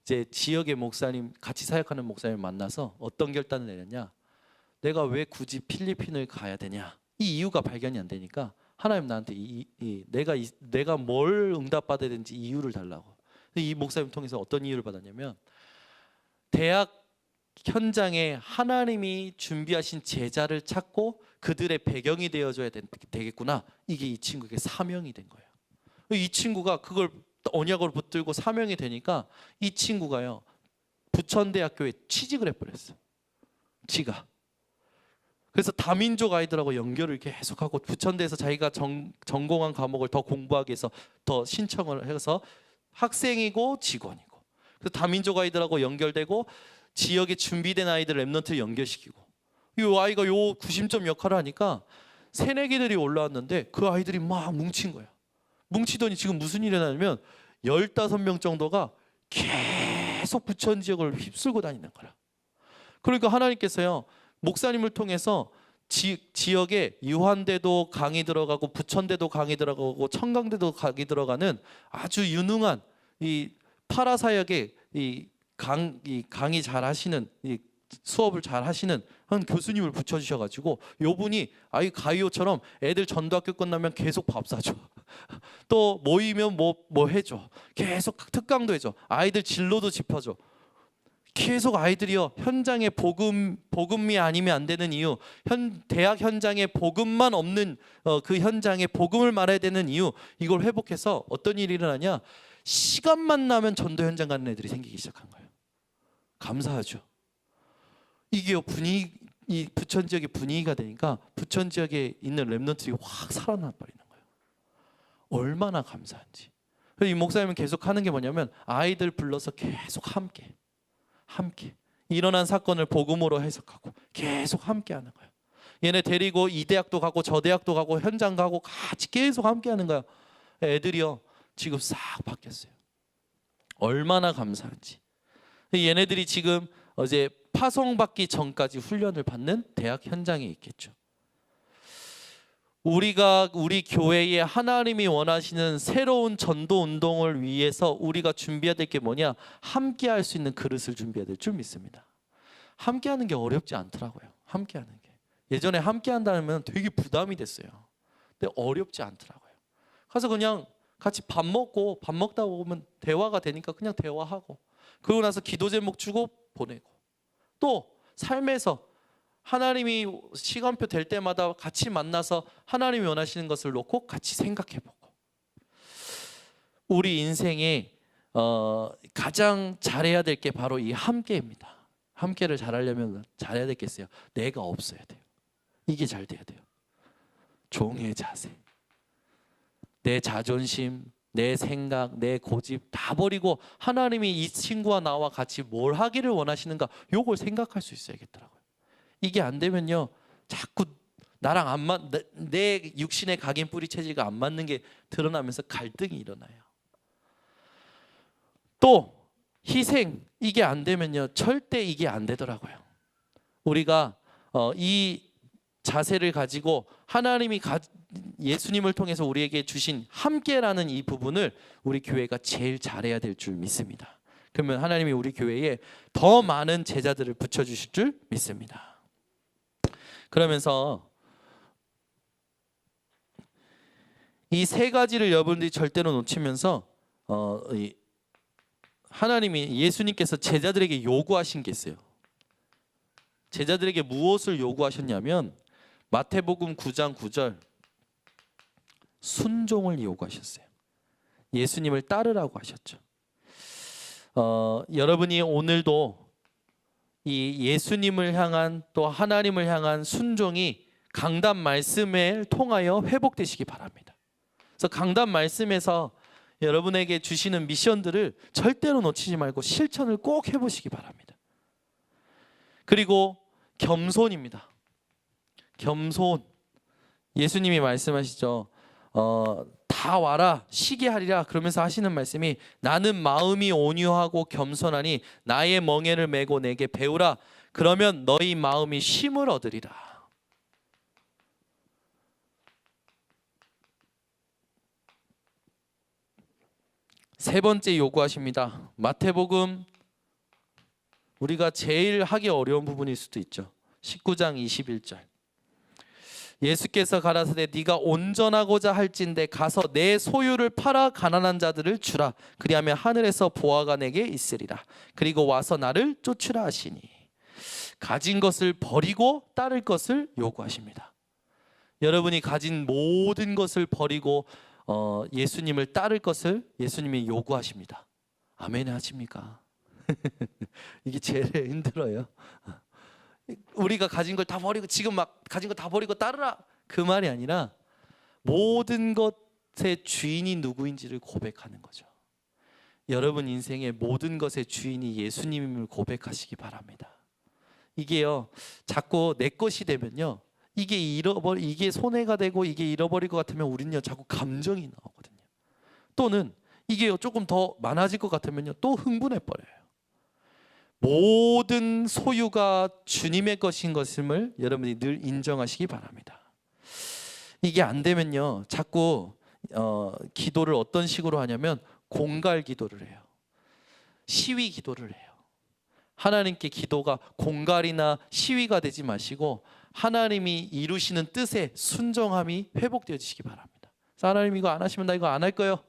이제 지역의 목사님, 같이 사역하는 목사님을 만나서 어떤 결단을 내렸냐? 내가 왜 굳이 필리핀을 가야 되냐? 이 이유가 발견이 안 되니까 하나님 나한테 내가 뭘 응답받아야 되는지 이유를 달라고. 이 목사님 통해서 어떤 이유를 받았냐면 대학 현장에 하나님이 준비하신 제자를 찾고 그들의 배경이 되어줘야 되겠구나. 이게 이 친구에게 사명이 된 거예요. 이 친구가 그걸 언약으로 붙들고 사명이 되니까 이 친구가요 부천대학교에 취직을 해버렸어요. 지가. 그래서 다민족 아이들하고 연결을 계속하고 부천대에서 자기가 전공한 과목을 더 공부하기 위해서 더 신청을 해서 학생이고 직원이고, 그래서 다민족 아이들하고 연결되고 지역에 준비된 아이들 랩런트를 연결시키고, 이 아이가 요 구심점 역할을 하니까 새내기들이 올라왔는데 그 아이들이 막 뭉친 거야. 뭉치더니 지금 무슨 일이 일어나냐면 15명 정도가 계속 부천 지역을 휩쓸고 다니는 거야. 그러니까 하나님께서요 목사님을 통해서 지역에 유한대도 강이 들어가고 부천대도 강이 들어가고 청강대도 강이 들어가는 아주 유능한 이 파라사역의 강의 잘 하시는 수업을 잘 하시는 한 교수님을 붙여주셔가지고 요분이 아이 가이오처럼 애들 전도학교 끝나면 계속 밥 사줘. 또 모이면 뭐 해줘. 계속 특강도 해줘. 아이들 진로도 짚어줘. 계속 아이들이요 현장에 복음이 아니면 안 되는 이유, 대학 현장에 복음만 없는 그 현장에 복음을 말해야 되는 이유, 이걸 회복해서 어떤 일이 일어나냐? 시간만 나면 전도 현장 가는 애들이 생기기 시작한 거예요. 감사하죠. 이게 이 부천 지역의 분위기가 되니까 부천 지역에 있는 랩런트들이 확 살아나 버리는 거예요. 얼마나 감사한지. 그래서 이 목사님은 계속 하는 게 뭐냐면 아이들 불러서 계속 함께 일어난 사건을 복음으로 해석하고 계속 함께 하는 거예요. 얘네 데리고 이 대학도 가고 저 대학도 가고 현장 가고 같이 계속 함께 하는 거예요. 애들이요 지금 싹 바뀌었어요. 얼마나 감사한지. 얘네들이 지금 어제 파송받기 전까지 훈련을 받는 대학 현장에 있겠죠. 우리 교회에 하나님이 원하시는 새로운 전도 운동을 위해서 우리가 준비해야 될 게 뭐냐? 함께 할 수 있는 그릇을 준비해야 될 줄 믿습니다. 함께 하는 게 어렵지 않더라고요. 함께 하는 게. 예전에 함께 한다면 되게 부담이 됐어요. 근데 어렵지 않더라고요. 그래서 그냥 같이 밥 먹다 보면 대화가 되니까 그냥 대화하고, 그러고 나서 기도 제목 주고 보내고, 또 삶에서 하나님이 시간표 될 때마다 같이 만나서 하나님이 원하시는 것을 놓고 같이 생각해보고, 우리 인생에 가장 잘해야 될 게 바로 이 함께입니다. 함께를 잘하려면 잘해야 되겠어요. 내가 없어야 돼요. 이게 잘 돼야 돼요. 종의 자세, 내 자존심, 내 생각, 내 고집 다 버리고 하나님이 이 친구와 나와 같이 뭘 하기를 원하시는가, 요걸 생각할 수 있어야겠더라고요. 이게 안 되면요 자꾸 나랑 안 맞, 내 육신의 각인 뿌리 체질과 안 맞는 게 드러나면서 갈등이 일어나요. 또 희생, 이게 안 되면요 절대 이게 안 되더라고요. 우리가 이 자세를 가지고 하나님이 예수님을 통해서 우리에게 주신 함께라는 이 부분을 우리 교회가 제일 잘해야 될 줄 믿습니다. 그러면 하나님이 우리 교회에 더 많은 제자들을 붙여주실 줄 믿습니다. 그러면서 이 세 가지를 여러분들이 절대로 놓치면서 하나님이 예수님께서 제자들에게 요구하신 게 있어요. 제자들에게 무엇을 요구하셨냐면 마태복음 9장 9절 순종을 요구하셨어요. 예수님을 따르라고 하셨죠. 여러분이 오늘도 이 예수님을 향한 또 하나님을 향한 순종이 강단 말씀을 통하여 회복되시기 바랍니다. 그래서 강단 말씀에서 여러분에게 주시는 미션들을 절대로 놓치지 말고 실천을 꼭 해보시기 바랍니다. 그리고 겸손입니다. 겸손. 예수님이 말씀하시죠. 다 와라 쉬게 하리라 그러면서 하시는 말씀이 나는 마음이 온유하고 겸손하니 나의 멍에를 메고 내게 배우라 그러면 너희 마음이 쉼을 얻으리라. 세 번째 요구하십니다. 마태복음 우리가 제일 하기 어려운 부분일 수도 있죠. 19장 21절 예수께서 가라사대 네가 온전하고자 할진대 가서 내 소유를 팔아 가난한 자들을 주라 그리하면 하늘에서 보화가 내게 있으리라 그리고 와서 나를 쫓으라 하시니 가진 것을 버리고 따를 것을 요구하십니다. 여러분이 가진 모든 것을 버리고 예수님을 따를 것을 예수님이 요구하십니다. 아멘 하십니까? 이게 제일 힘들어요. 우리가 가진 걸 다 버리고 지금 막 가진 거 다 버리고 따르라 그 말이 아니라 모든 것의 주인이 누구인지를 고백하는 거죠. 여러분 인생의 모든 것의 주인이 예수님임을 고백하시기 바랍니다. 이게요 자꾸 내 것이 되면요 이게 손해가 되고 이게 잃어버릴 것 같으면 우리는요 자꾸 감정이 나오거든요. 또는 이게 조금 더 많아질 것 같으면요 또 흥분해 버려요. 모든 소유가 주님의 것인 것임을 여러분이 늘 인정하시기 바랍니다. 이게 안 되면요 자꾸 기도를 어떤 식으로 하냐면 공갈 기도를 해요. 시위 기도를 해요. 하나님께 기도가 공갈이나 시위가 되지 마시고 하나님이 이루시는 뜻에 순종함이 회복되어지시기 바랍니다. 하나님 이거 안 하시면 나 이거 안 할 거예요.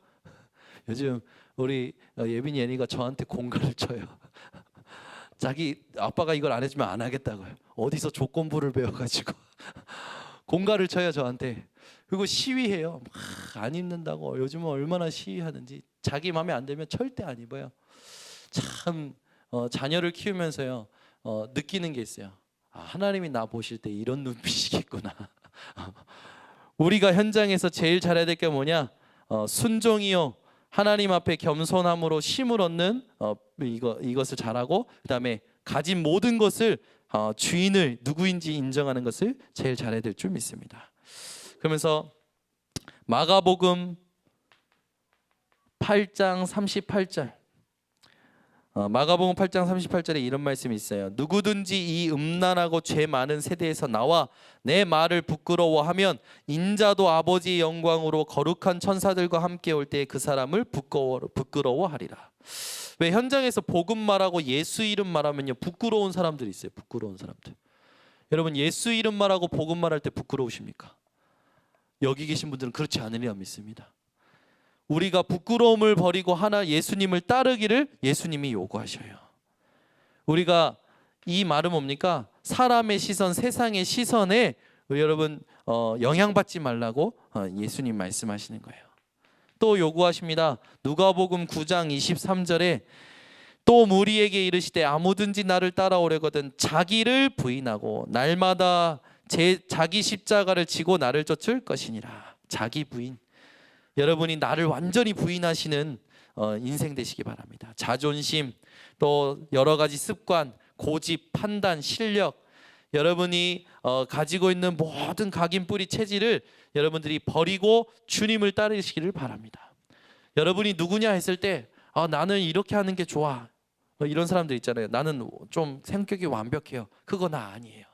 요즘 우리 예빈이 애니가 저한테 공갈을 쳐요. 자기 아빠가 이걸 안 해주면 안 하겠다고요. 어디서 조건부를 배워가지고 공갈을 쳐요 저한테. 그리고 시위해요. 안 입는다고. 요즘은 얼마나 시위하는지. 자기 마음에 안 들면 절대 안 입어요. 참 자녀를 키우면서요 느끼는 게 있어요. 하나님이 나 보실 때 이런 눈빛이겠구나. 우리가 현장에서 제일 잘해야 될 게 뭐냐? 순종이요. 하나님 앞에 겸손함으로 쉼을 얻는 이것을 잘하고 그다음에 가진 모든 것을 주인을 누구인지 인정하는 것을 제일 잘해야 될 줄 믿습니다. 그러면서 마가복음 8장 38절 마가복음 8장 38절에 이런 말씀이 있어요. 누구든지 이 음란하고 죄 많은 세대에서 나와 내 말을 부끄러워하면 인자도 아버지의 영광으로 거룩한 천사들과 함께 올 때 그 사람을 부끄러워하리라. 왜 현장에서 복음 말하고 예수 이름 말하면요 부끄러운 사람들이 있어요. 부끄러운 사람들. 여러분 예수 이름 말하고 복음 말할 때 부끄러우십니까? 여기 계신 분들은 그렇지 않으리라 믿습니다. 우리가 부끄러움을 버리고 예수님을 따르기를 예수님이 요구하셔요. 우리가 이 말은 뭡니까? 사람의 시선, 세상의 시선에 여러분 영향받지 말라고 예수님 말씀하시는 거예요. 또 요구하십니다. 누가복음 9장 23절에 또 무리에게 이르시되 아무든지 나를 따라오려거든 자기를 부인하고 날마다 자기 십자가를 지고 나를 쫓을 것이니라. 자기 부인. 여러분이 나를 완전히 부인하시는 인생 되시기 바랍니다. 자존심, 또 여러 가지 습관, 고집, 판단, 실력 여러분이 가지고 있는 모든 각인 뿌리 체질을 여러분들이 버리고 주님을 따르시기를 바랍니다. 여러분이 누구냐 했을 때 나는 이렇게 하는 게 좋아. 이런 사람들 있잖아요. 나는 좀 성격이 완벽해요. 그거 나 아니에요.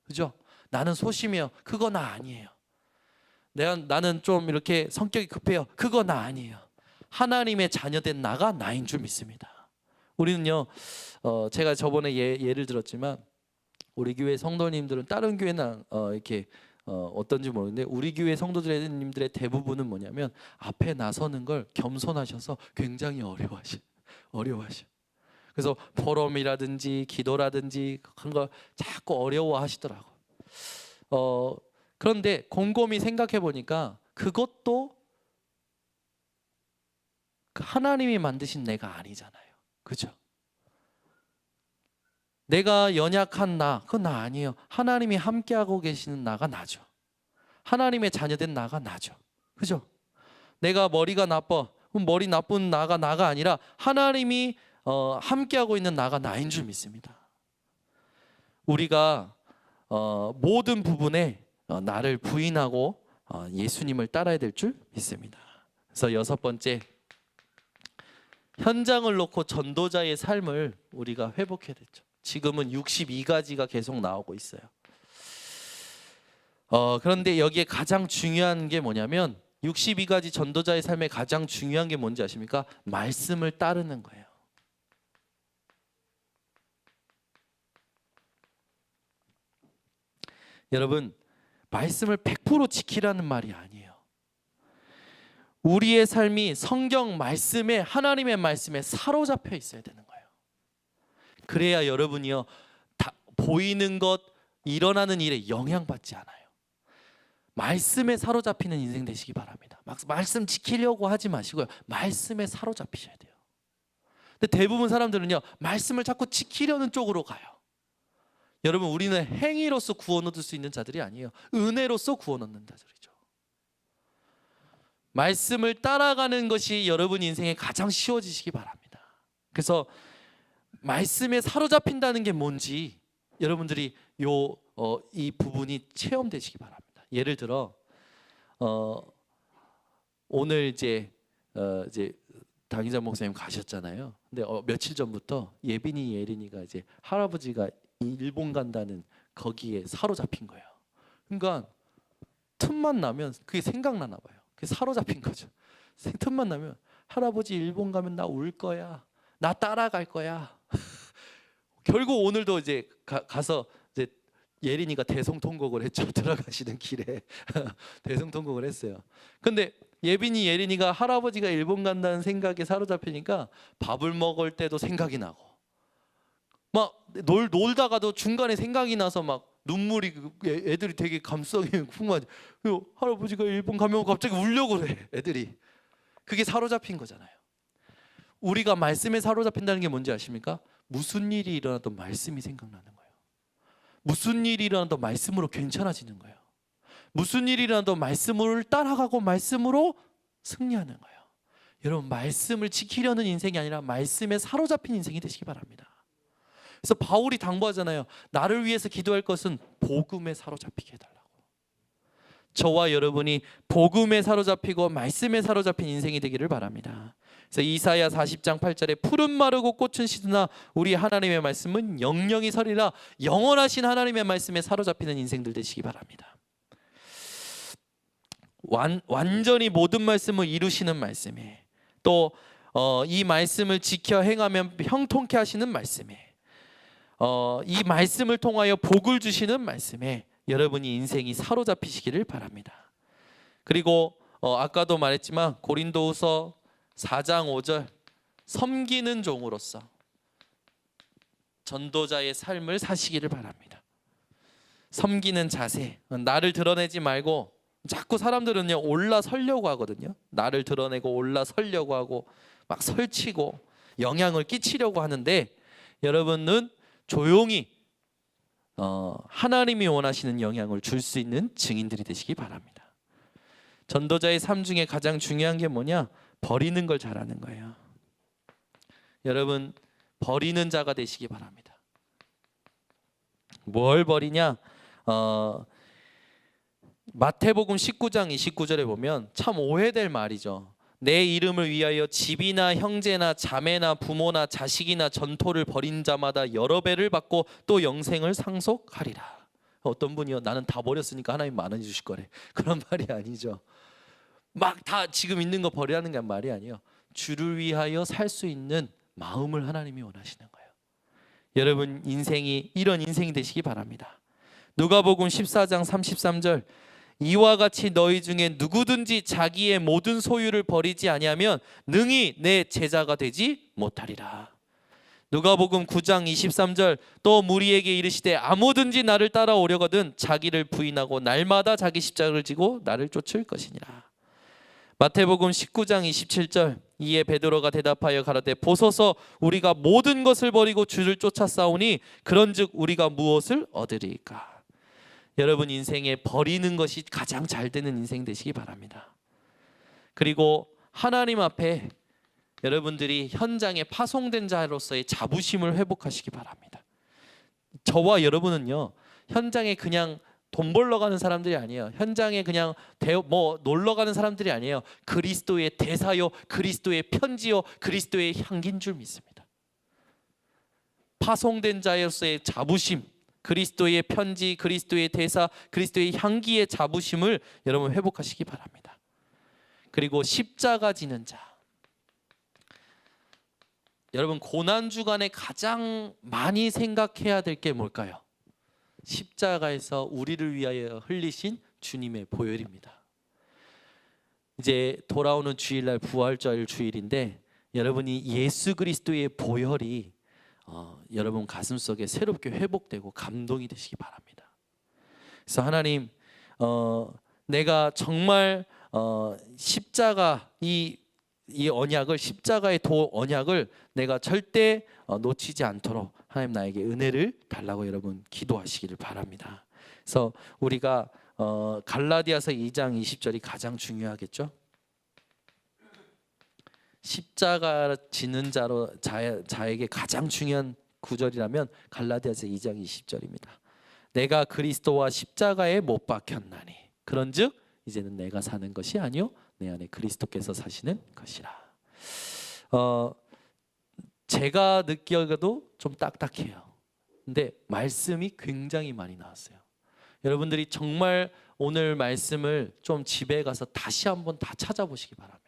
그죠? 나는 소심해요. 그거 나 아니에요. 나는 좀 이렇게 성격이 급해요. 그거 나 아니에요. 하나님의 자녀된 나가 나인 줄 믿습니다. 우리는요, 제가 저번에 예를 들었지만 우리 교회 성도님들은 다른 교회나 이렇게 어떤지 모르는데 우리 교회 성도님들의 대부분은 뭐냐면 앞에 나서는 걸 겸손하셔서 굉장히 어려워하셔. 그래서 포럼이라든지 기도라든지 그런 거 자꾸 어려워하시더라고. 그런데 곰곰이 생각해 보니까 그것도 하나님이 만드신 내가 아니잖아요. 그죠? 내가 연약한 나, 그건 나 아니에요. 하나님이 함께하고 계시는 나가 나죠. 하나님의 자녀된 나가 나죠. 그죠? 내가 머리가 나빠, 그럼 머리 나쁜 나가 아니라 하나님이 함께하고 있는 나가 나인 줄 믿습니다. 우리가 모든 부분에 나를 부인하고 예수님을 따라야 될 줄 믿습니다. 그래서 6번째, 현장을 놓고 전도자의 삶을 우리가 회복해야 되죠. 지금은 62가지가 계속 나오고 있어요. 그런데 여기에 가장 중요한 게 뭐냐면 62가지 전도자의 삶에 가장 중요한 게 뭔지 아십니까? 말씀을 따르는 거예요. 여러분, 말씀을 100% 지키라는 말이 아니에요. 우리의 삶이 성경 말씀에, 하나님의 말씀에 사로잡혀 있어야 되는 거예요. 그래야 여러분이요, 보이는 것, 일어나는 일에 영향받지 않아요. 말씀에 사로잡히는 인생 되시기 바랍니다. 말씀 지키려고 하지 마시고요, 말씀에 사로잡히셔야 돼요. 근데 대부분 사람들은요, 말씀을 자꾸 지키려는 쪽으로 가요. 여러분, 우리는 행위로서 구원 얻을 수 있는 자들이 아니에요. 은혜로서 구원 얻는 자들이죠. 말씀을 따라가는 것이 여러분 인생에 가장 쉬워지시기 바랍니다. 그래서 말씀에 사로잡힌다는 게 뭔지 여러분들이 이 부분이 체험되시기 바랍니다. 예를 들어 오늘 이제 당의자 목사님 가셨잖아요. 근데 며칠 전부터 예린이가 이제 할아버지가 일본 간다는 거기에 사로잡힌 거예요. 그러니까 틈만 나면 그게 생각나나 봐요. 그게 사로잡힌 거죠. 틈만 나면 할아버지 일본 가면 나 울 거야. 나 따라갈 거야. 결국 오늘도 이제 가서 이제 예린이가 대성통곡을 했죠. 들어가시는 길에 대성통곡을 했어요. 근데 예린이가 할아버지가 일본 간다는 생각에 사로잡히니까 밥을 먹을 때도 생각이 나고 막 놀다가도 중간에 생각이 나서 막 눈물이, 애들이 되게 감성이 풍부하죠. 할아버지가 일본 가면 갑자기 울려고 그래, 애들이. 그게 사로잡힌 거잖아요. 우리가 말씀에 사로잡힌다는 게 뭔지 아십니까? 무슨 일이 일어나도 말씀이 생각나는 거예요. 무슨 일이 일어나도 말씀으로 괜찮아지는 거예요. 무슨 일이 일어나도 말씀을 따라가고 말씀으로 승리하는 거예요. 여러분, 말씀을 지키려는 인생이 아니라 말씀에 사로잡힌 인생이 되시기 바랍니다. 그래서 바울이 당부하잖아요. 나를 위해서 기도할 것은 복음에 사로잡히게 해달라고. 저와 여러분이 복음에 사로잡히고 말씀에 사로잡힌 인생이 되기를 바랍니다. 그래서 이사야 40장 8절에 푸른 마르고 꽃은 시드나 우리 하나님의 말씀은 영영이 서리라. 영원하신 하나님의 말씀에 사로잡히는 인생들 되시기 바랍니다. 완전히 모든 말씀을 이루시는 말씀에, 또 이 말씀을 지켜 행하면 형통케 하시는 말씀에, 이 말씀을 통하여 복을 주시는 말씀에 여러분이 인생이 사로잡히시기를 바랍니다. 그리고 아까도 말했지만 고린도후서 4장 5절, 섬기는 종으로서 전도자의 삶을 사시기를 바랍니다. 섬기는 자세, 나를 드러내지 말고, 자꾸 사람들은요 올라서려고 하거든요. 나를 드러내고 올라서려고 하고 막 설치고 영향을 끼치려고 하는데, 여러분은 조용히 하나님이 원하시는 영향을 줄 수 있는 증인들이 되시기 바랍니다. 전도자의 삶 중에 가장 중요한 게 뭐냐? 버리는 걸 잘하는 거예요. 여러분, 버리는 자가 되시기 바랍니다. 뭘 버리냐? 마태복음 19장 29절에 보면 참 오해될 말이죠. 내 이름을 위하여 집이나 형제나 자매나 부모나 자식이나 전토를 벌인 자마다 여러 배를 받고 또 영생을 상속하리라. 어떤 분이요, 나는 다 버렸으니까 하나님 많이 주실 거래. 그런 말이 아니죠. 막 다 지금 있는 거 버리라는 게 말이 아니에요. 주를 위하여 살 수 있는 마음을 하나님이 원하시는 거예요. 여러분 인생이 이런 인생이 되시기 바랍니다. 누가복음 14장 33절, 이와 같이 너희 중에 누구든지 자기의 모든 소유를 버리지 아니하면 능히 내 제자가 되지 못하리라. 누가복음 9장 23절, 또 무리에게 이르시되 아무든지 나를 따라오려거든 자기를 부인하고 날마다 자기 십자가를 지고 나를 쫓을 것이니라. 마태복음 19장 27절, 이에 베드로가 대답하여 가라되 보소서, 우리가 모든 것을 버리고 주를 쫓아 싸우니 그런즉 우리가 무엇을 얻으리까. 여러분 인생에 버리는 것이 가장 잘 되는 인생 되시기 바랍니다. 그리고 하나님 앞에 여러분들이 현장에 파송된 자로서의 자부심을 회복하시기 바랍니다. 저와 여러분은요, 현장에 그냥 돈 벌러 가는 사람들이 아니에요. 현장에 그냥 놀러 가는 사람들이 아니에요. 그리스도의 대사요, 그리스도의 편지요, 그리스도의 향기인 줄 믿습니다. 파송된 자로서의 자부심, 그리스도의 편지, 그리스도의 대사, 그리스도의 향기의 자부심을 여러분 회복하시기 바랍니다. 그리고 십자가 지는 자, 여러분 고난 주간에 가장 많이 생각해야 될 게 뭘까요? 십자가에서 우리를 위하여 흘리신 주님의 보혈입니다. 이제 돌아오는 주일날 부활절 주일인데 여러분이 예수 그리스도의 보혈이 여러분 가슴속에 새롭게 회복되고 감동이 되시기 바랍니다. 그래서 하나님, 내가 정말 십자가 이 언약을, 십자가의 언약을 내가 절대 놓치지 않도록 하나님 나에게 은혜를 달라고 여러분 기도하시기를 바랍니다. 그래서 우리가 갈라디아서 2장 20절이 가장 중요하겠죠. 십자가 지는 자에게 가장 중요한 구절이라면 갈라디아서 2장 20절입니다. 내가 그리스도와 십자가에 못 박혔나니 그런즉 이제는 내가 사는 것이 아니요 내 안에 그리스도께서 사시는 것이라. 제가 느껴도 좀 딱딱해요. 근데 말씀이 굉장히 많이 나왔어요. 여러분들이 정말 오늘 말씀을 좀 집에 가서 다시 한번 다 찾아보시기 바랍니다.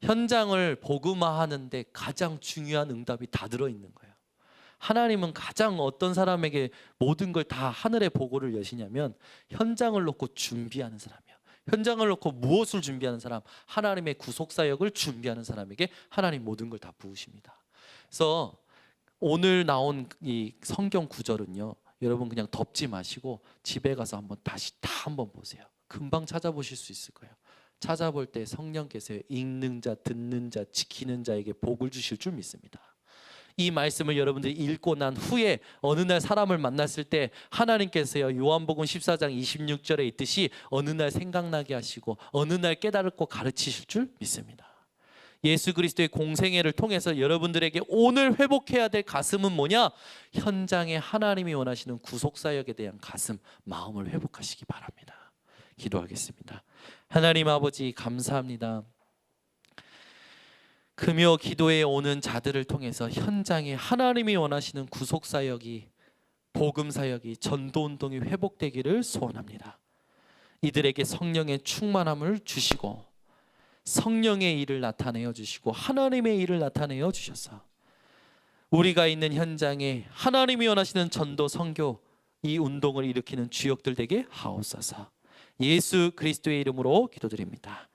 현장을 복음화하는데 가장 중요한 응답이 다 들어있는 거예요. 하나님은 가장 어떤 사람에게 모든 걸 다 하늘의 보고를 여시냐면 현장을 놓고 준비하는 사람이에요. 현장을 놓고 무엇을 준비하는 사람? 하나님의 구속사역을 준비하는 사람에게 하나님 모든 걸 다 부으십니다. 그래서 오늘 나온 이 성경 구절은요, 여러분 그냥 덮지 마시고 집에 가서 한번 다시 다 한번 보세요. 금방 찾아보실 수 있을 거예요. 찾아볼 때 성령께서 읽는 자, 듣는 자, 지키는 자에게 복을 주실 줄 믿습니다. 이 말씀을 여러분들이 읽고 난 후에 어느 날 사람을 만났을 때 하나님께서요, 요한복음 14장 26절에 있듯이 어느 날 생각나게 하시고 어느 날 깨달고 가르치실 줄 믿습니다. 예수 그리스도의 공생애를 통해서 여러분들에게 오늘 회복해야 될 가슴은 뭐냐? 현장에 하나님이 원하시는 구속사역에 대한 가슴, 마음을 회복하시기 바랍니다. 기도하겠습니다. 하나님 아버지 감사합니다. 금요 기도에 오는 자들을 통해서 현장에 하나님이 원하시는 구속사역이, 복음사역이, 전도운동이 회복되기를 소원합니다. 이들에게 성령의 충만함을 주시고 성령의 일을 나타내어 주시고 하나님의 일을 나타내어 주셔서 우리가 있는 현장에 하나님이 원하시는 전도, 선교, 이 운동을 일으키는 주역들 되게 하옵소서. 예수 그리스도의 이름으로 기도드립니다.